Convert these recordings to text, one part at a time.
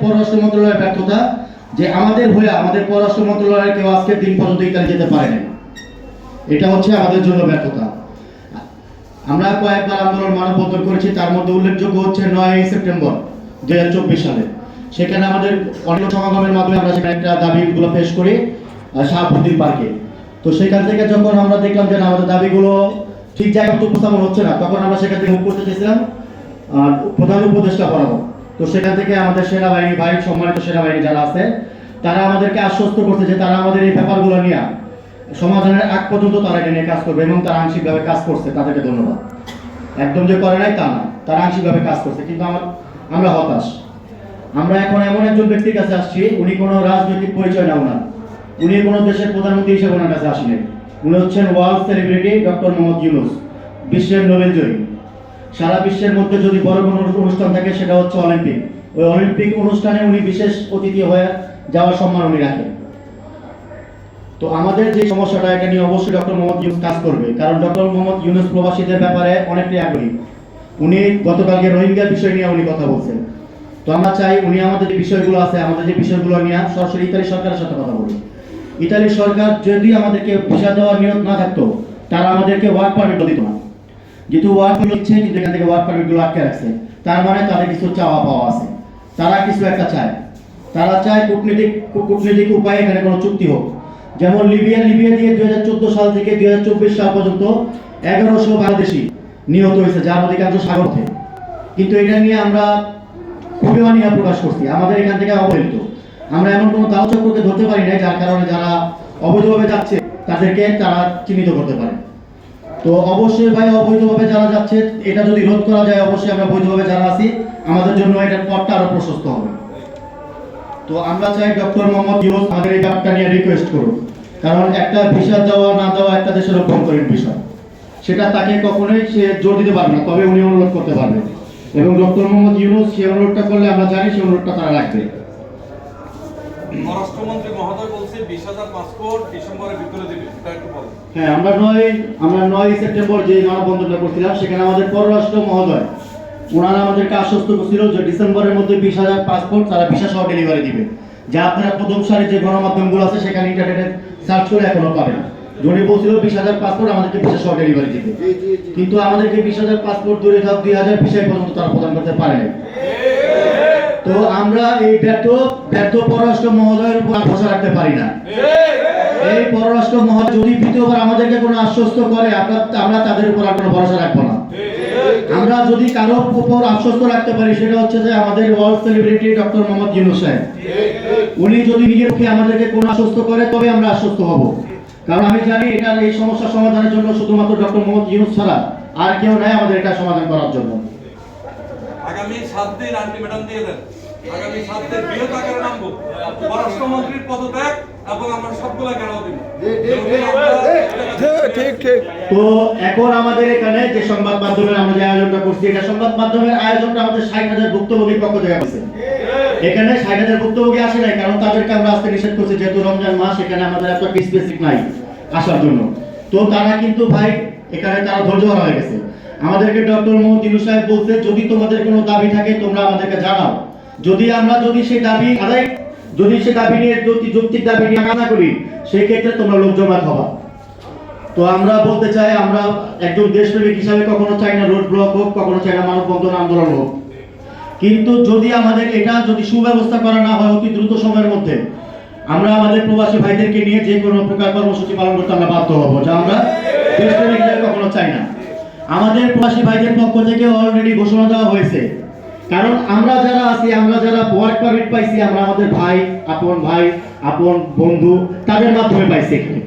পররাষ্ট্র মন্ত্রণালয়ের ব্যর্থতা যে আমাদের হয়ে আমাদের পররাষ্ট্র মন্ত্রণালয়ের কেউ আজকের দিন পর্যন্ত ইতালি যেতে পারেনি। এটা হচ্ছে আমাদের জন্য ব্যর্থতা। আমরা কয়েকবার আন্দোলন মানববন্ধন করেছি, তার মধ্যে উল্লেখযোগ্য হচ্ছে 9 সেপ্টেম্বর 2024 সালে। সেখানে আমাদের অনেক সমাগমের মাধ্যমে আমরা সেখানে একটা দাবিগুলো পেশ করি শাহাবুদ্দিন পার্কে। তো সেখান থেকে যখন আমরা দেখলাম যে আমাদের দাবিগুলো ঠিক জায়গায় উপস্থাপন হচ্ছে না, তখন আমরা সেখান থেকে মুখ করতে চেয়েছিলাম প্রধান উপদেষ্টা বরাবর। তো সেখান থেকে আমাদের সেনাবাহিনী ভাই, সম্মানিত সেনাবাহিনী যারা আছে, তারা আমাদেরকে আশ্বস্ত করছে যে তারা আমাদের এই ব্যাপারগুলো নিয়ে সমাধানের আগ পর্যন্ত তারা এটা নিয়ে কাজ করবে, এবং তারা আংশিকভাবে কাজ করছে। তাদেরকে ধন্যবাদ। একদম যে করে নাই তা না, তারা আংশিকভাবে কাজ করছে, কিন্তু আমরা হতাশ। আমরা এখন এমন একজন ব্যক্তির কাছে আসছি, উনি কোনো রাজনৈতিক পরিচয় না ওনার, উনি কোনো দেশের প্রধানমন্ত্রী হিসেবে ওনার কাছে আসেন। উনি হচ্ছেন world celebrity doctor Mohammad Yunus, বিশ্বের নোবেল জয়ী। সারা বিশ্বের মধ্যে যদি বড় কোনো অনুষ্ঠান থাকে সেটা হচ্ছে অলিম্পিক। ওই অলিম্পিক অনুষ্ঠানে উনি বিশেষ অতিথি হয়ে যাওয়ার সম্মান উনি রাখেন। তো আমাদের যে সমস্যাটা, এটা নিয়ে অবশ্যই ডক্টর মোহাম্মদ ইউনূস কাজ করবে, কারণ ডক্টর মোহাম্মদ ইউনূস প্রবাসীদের ব্যাপারে অনেকটাই আগ্রহী। উনি গতকালকে রোহিঙ্গার বিষয় নিয়ে উনি কথা বলছেন। তো আমরা চাই উনি আমাদের যে বিষয়গুলো আছে, আমাদের যে বিষয়গুলো নিয়ে সরাসরি ইতালি সরকারের সাথে কথা বলুন। ইতালি সরকার যদি আমাদেরকে ভিসা দেওয়ার নিয়ত না থাকতো, তারা আমাদেরকে ওয়ার্ক পারমিট দিত না। যেহেতু ওয়ার্ক পারমিট দিচ্ছে, কিন্তু এখান থেকে ওয়ার্ক পারমিটগুলো আটকে রাখছে, তার মানে তাদের কিছু চাওয়া পাওয়া আছে। তারা কিছু একটা চায়, তারা চায় কূটনৈতিক উপায়ে এখানে কোনো চুক্তি হোক। যেমন লিবিয়া দিয়ে 2014 সাল থেকে 2024 সাল পর্যন্ত 1100 বাংলাদেশি নিহত হয়েছে, যার অধিকাংশ সাগরে। কিন্তু এটা নিয়ে আমরা খুবই অনীহা প্রকাশ করছি। আমাদের এখান থেকে অবহেলিত, আমরা এমন কোনো দাও চক্রকে ধরতে পারি না যার কারণে যারা অবৈধভাবে যাচ্ছে তাদেরকে তারা চিহ্নিত করতে পারে। তো অবশ্যই ভাই, অবৈধভাবে যারা যাচ্ছে এটা যদি রোধ করা যায়, অবশ্যই আমরা বৈধভাবে যারা আছি আমাদের জন্য এটার পথটা আরো প্রশস্ত হবে। তো আমরা চাই ডক্টর মোহাম্মদ ইউনূস আমাদের এই ব্যাপারটা নিয়ে রিকোয়েস্ট করুন, কারণ একটা ভিসা দেওয়া না দেওয়া একটা দেশের অভ্যন্তরীণ বিষয়, সেটা তাকে কখনোই সে জোর দিতে পারবে না, তবে উনি অনুরোধ করতে পারবে। এবং ডক্টর মোহাম্মদ ইউনূস সে অনুরোধটা করলে আমরা জানি সে অনুরোধটা তারা রাখবে। পররাষ্ট্রমন্ত্রী মহোদয় বলছে 20,000 পাসপোর্ট ডিসেম্বরের ভিতরে দিবে, এটা একটু বলেন। হ্যাঁ, আমরা 9 সেপ্টেম্বর যে মানববন্ধনটা করছিলাম, সেখানে আমাদের পররাষ্ট্র মহোদয় ওনারা আমাদেরকে আশ্বস্ত করছিল যে ডিসেম্বরের মধ্যে 20,000 পাসপোর্ট তারা ভিসা সহ ডেলিভারি দিবে। যা আপনারা প্রথম সারির যে গণমাধ্যমগুলো আছে সেখানে ইন্টারনেটে সার্চ করে এখনো পাবেন। উনি বলছিল 20,000 পাসপোর্ট আমাদেরকে ভিসা সহ ডেলিভারি দিবে, কিন্তু আমাদেরকে 20,000 পাসপোর্ট দূরে থাক 2,000 ভিসা পর্যন্ত তারা প্রদান করতে পারে। তো আমরা এই ব্যর্থ পররাষ্ট্র মহোদয়ের উপর ভরসা রাখতে পারি না। এই পররাষ্ট্র মহোদয় যদি দ্বিতীয়বার আমাদেরকে কোনো আশ্বস্ত করে, আমরা তাদের উপর আর কোনো ভরসা রাখবো না। আমরা যদি কারো উপর আশ্বস্ত রাখতে পারি, সেটা হচ্ছে যে আমাদের world celebrity doctor Mohammad Yunus সাহেব, উনি যদি নিজের পক্ষে আমাদেরকে কোনো আশ্বস্ত করে তবে আমরা আশ্বস্ত হব। কারণ আমি জানি এটার এই সমস্যা সমাধানের জন্য শুধুমাত্র ডক্টর মোহাম্মদ ইউনূস ছাড়া আর কেউ নাই আমাদের এটা সমাধান করার জন্য। আগামী 7 দিন আলটিমেটাম দিয়ে দেন, আগামী 7 দিন বৃহৎ আকারে নামবো, পররাষ্ট্রমন্ত্রীর পদত্যাগ এবং আমরা সবগুলো কেন দিব। ঠিক। তো এখন আমাদের এখানে যে সংবাদ মাধ্যমের আমরা যে আয়োজনটা করছি, এটা সংবাদ মাধ্যমের আয়োজনটা আমাদের 60,000 ভুক্তভোগীর পক্ষ থেকে আছে। এখানে 60,000 ভুক্তভোগী আসে নাই, কারণ তাদেরকে আমরা আজকে নিষেধ করছি, যেহেতু রমজান মাস, এখানে আমাদের এত স্পেসিফিক নাই আসার জন্য। তো তারা কিন্তু ভাই এখানে তারা ধৈর্য হারা হয়ে গেছে। আমাদেরকে ডক্টর মোহাম্মদ ইউনূস সাহেব বলছে, যদি তোমাদের কোনো দাবি থাকে তোমরা আমাদেরকে জানাও। যদি সেই দাবি আদায়, যদি সে দাবি নিয়ে যৌক্তিক দাবি নিয়ে কাজ না করি, সেই ক্ষেত্রে তোমরা লোক জমা হবা। তো আমরা বলতে চাই, আমরা একজন দেশপ্রেমিক হিসাবে কখনো চাই না রোড ব্লক হোক, কখনো চাই না মানববন্ধন আন্দোলন হোক, কিন্তু যদি আমাদের এটা যদি সুব্যবস্থা করা না হয় অতি দ্রুত সময়ের মধ্যে, আমরা আমাদের প্রবাসী ভাইদেরকে নিয়ে যে কোনো প্রকার কর্মসূচি পালন করতে আমরা বাধ্য হব, যা আমরা দেশপ্রেমিক হিসাবে কখনো চাই না। আমাদের প্রবাসী ভাইদের পক্ষ থেকে অলরেডি ঘোষণা দেওয়া হয়েছে, কারণ আমরা যারা আছি, আমরা যারা ওয়ার্ক পারমিট পাইছি, আমরা আমাদের ভাই, আপন বন্ধু তাদের মাধ্যমে পাইছি এখানে।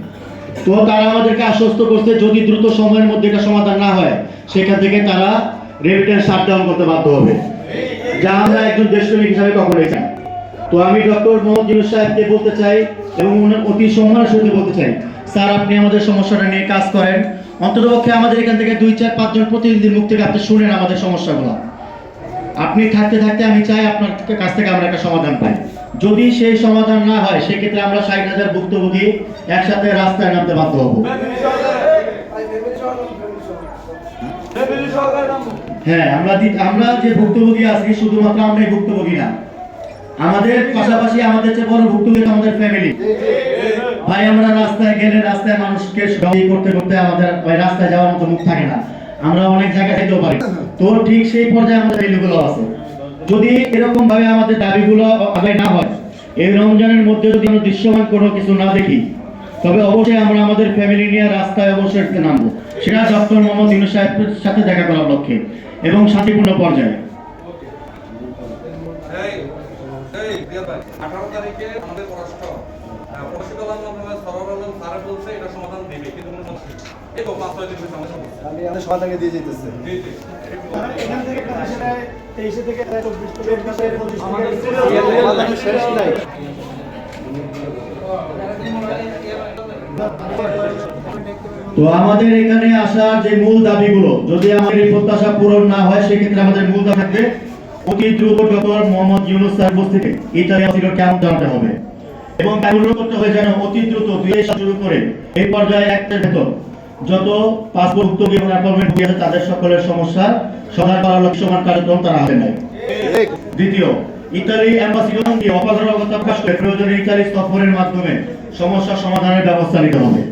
তো তারা আমাদেরকে আশ্বস্ত করছে যদি দ্রুত সময়ের মধ্যে এটা সমাধান না হয়, সেখান থেকে তারা রেমিটেন্স শাটডাউন করতে বাধ্য হবে, যা আমরা একজন দেশপ্রেমিক হিসাবে কখনোই চাই। তো আমি ডক্টর মোহাম্মদ ইউনূস সাহেবকে বলতে চাই এবং অতি সম্মানের সাথে বলতে চাই, স্যার আপনি আমাদের সমস্যাটা নিয়ে কাজ করেন, অন্ততপক্ষে আমাদের এখান থেকে 2, 4, 5 জন প্রতিনিধির মুখ থেকে আপনি শুনেন আমাদের সমস্যাগুলো। আপনি থাকতে আমি চাই আপনার কাছ থেকে আমরা একটা সমাধান পাই। যদি সেই সমাধান না হয়, সেক্ষেত্রে আমরা 60,000 ভুক্তভোগী একসাথে রাস্তায় নামতে বাধ্য হব। হ্যাঁ, আমরা যে ভুক্তভোগী আছি, শুধুমাত্র আমরাই ভুক্তভোগী না, আমাদের পাশাপাশি আমাদের চেয়ে বড় ভুক্তভোগী আমাদের ফ্যামিলি। ভাই আমরা রাস্তায় গেলে রাস্তায় মানুষকে সহযোগী করতে করতে আমাদের ওই রাস্তায় যাওয়ার মতো মুখ থাকে না, আমরা অনেক জায়গায় যেতেও পারি। তো ঠিক সেই পর্যায়ে আমাদের ভ্যালুগুলো আছে। যদি এরকম ভাবে আমাদের দাবিগুলো আদায় না হয়, এই রমজানের মধ্যে যদি আমরা দৃশ্যমান কোনো কিছু না দেখি, তবে অবশ্যই আমরা আমাদের ফ্যামিলি নিয়ে রাস্তায় অবশ্যই নামবো, সেটা ডক্টর মোহাম্মদ ইউনূস সাহেবের সাথে দেখা করার লক্ষ্যে এবং শান্তিপূর্ণ পর্যায়ে। এই রিয়াদ ভাই, 18 তারিখে আমাদের পররাষ্ট্র কল্যাণ মন্ত্রণালয় সরকার স্যার বলছে এটা সমাধান দিবে, কিন্তু কোনো সমস্যা নেই। এই তো 5-6 দিন হয়েছে আমাদের সমস্যা। আমি আমাদের সমাধান দিয়ে যেতেছে। জি জি। এখান থেকে 23 থেকে 24 আমাদের সমাধান শেষ নাই। তো আমাদের এখানে আসার যে মূল দাবিগুলো, যদি আমাদের এই প্রত্যাশা পূরণ না হয়, সেক্ষেত্রে আমাদের মূল দাবি থাকবে অতি দ্রুত ডক্টর মোহাম্মদ ইউনূস স্যার উপস্থিতি ইতালি অফিসে ক্যাম্প জানাতে হবে এবং অনুরোধ করতে হবে যেন অতি দ্রুত 2 সাল শুরু করে এই পর্যায়ে একটা ভেতর যত পাসপোর্ট ভুক্তভোগী এবং অ্যাপয়েন্টমেন্ট ভুগি আছে তাদের সকলের সমস্যার সমাধান করার লক্ষ্যে সমান কার্যক্রম তারা হাতে নেয়। দ্বিতীয়, ইতালি অ্যাম্বাসিডর দিয়ে অপারগতা প্রকাশ করে প্রয়োজনে ইতালি সফরের মাধ্যমে সমস্যার সমাধানের ব্যবস্থা নিতে হবে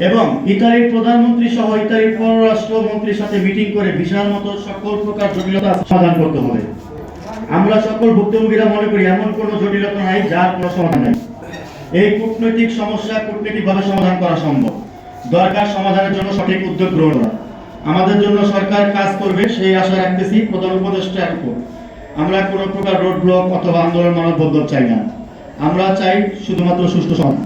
এবং ইতালির প্রধানমন্ত্রী সহ ইতালির পররাষ্ট্র মন্ত্রীর সাথে মিটিং করে ভিসার মতো সকল প্রকার জটিলতা সমাধান করতে হবে। আমরা সকল ভুক্তভোগীরা মনে করি এমন কোনো জটিলতা নাই যার কোনো সমাধান নেই। এই কূটনৈতিক সমস্যা কূটনৈতিকভাবে সমাধান করা সম্ভব, দরকার সমাধানের জন্য সঠিক উদ্যোগ গ্রহণ করা। আমাদের জন্য সরকার কাজ করবে সেই আশা রাখতেছি। প্রধান উপদেষ্টা আমরা কোনো প্রকার রোড ব্লক অথবা আন্দোলন মানববন্ধন চাই না, আমরা চাই শুধুমাত্র সুষ্ঠু সমাধান।